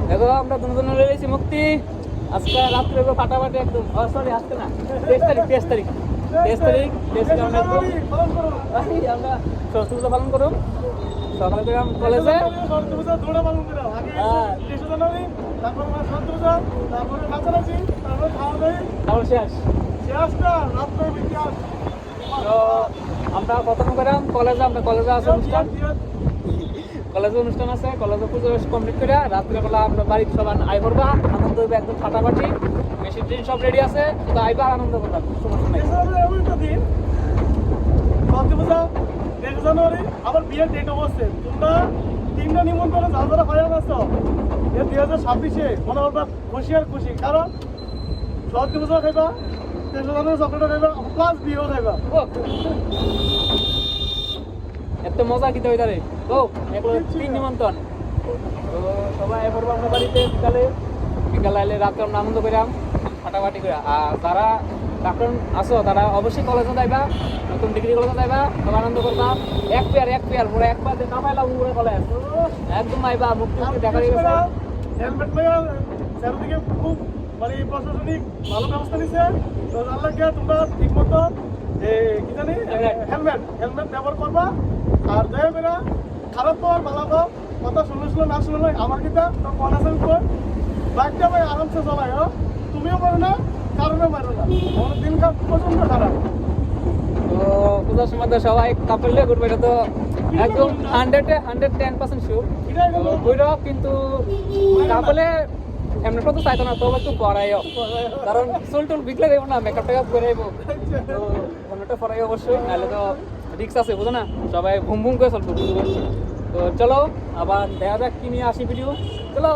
দেখো আমরা দুজনে রয়েছি মুক্তি আজকে রাত্রে ফাটাফাটি একদম সরি আজকে না 23 তারিখ আমরা আমরা সরস্বতী পূজা পালন করব সকালে গেলাম কলেজে তারপর শেষ তো আমরা প্রথম গেলাম কলেজে আমরা কলেজে আছে অনুষ্ঠান আছে কলেজে পুজো কমপ্লিট করে রাত্রেবেলা আমরা বাড়ির সবাই আই করবা আনন্দ হবে একদম ফাটাফাটি মেশিন ট্রেন সব রেডি আছে তো আইবা আনন্দ করবা সমস্যা নেই জানুয়ারি আবার বিয়ের ডেট অবশ্যই তোমরা তিনটা নিমন্ত্রণ যারা ফায়ার আছো 2026-এ মনে করবা খুশি আর খুশি কারণ সরস্বতী পূজা খাইবা 3 জানুয়ারি চকলেট খাইবা প্লাস বিয়েও খাইবা এত মজা কি হইতা রে তো এগুলো 3 নিমন্ত্রণ তো সবাই এরপর আমরা বাড়িতে বিকালে আইলে রাতে আমরা আনন্দ করাম ফাটাফাটি করে আর যারা ডাক্তার আসো তারা অবশ্যই কলেজে যাইবা নতুন ডিগ্রি কলেজে যাইবা সবাই আনন্দ করবা এক পেয়ার পুরো একবার না পাইলাম পুরো কলেজ একদম আইবা মুক্তি দেখা গেছে হেলমেট মেয়ে চারদিকে খুব মানে প্রশাসনিক ভালো ব্যবস্থা নিছে তো আল্লাহ কে তোমরা ঠিক মতো কি জানি হেলমেট ব্যবহার করবা আর দয়া করে খারাপ তো আর ভালো তো কথা শুনলে না শুনলে আমার কিটা তো কোন আছে উপর বাইকটা ভাই আরামসে চালাই তুমিও পারো না কারণে মারো না আমার দিন কাজ প্রচন্ড খারাপ তো পূজার সময় তো সবাই কাপড়লে ঘুরবে এটা তো একদম 110% শিওর ওইটাও কিন্তু কাপড়লে এমনি তো চাইতো না তো একটু পরাইও কারণ চুল বিকলে দেবো না মেকআপ টেকআপ করে দেবো তো হেলমেটটা পরাই অবশ্যই নাহলে তো রিক্স আছে বুঝো না সবাই ভুম ভুম করে চলবো তো চলো আবার দেখা যাক কি নিয়ে আসি ভিডিও চলো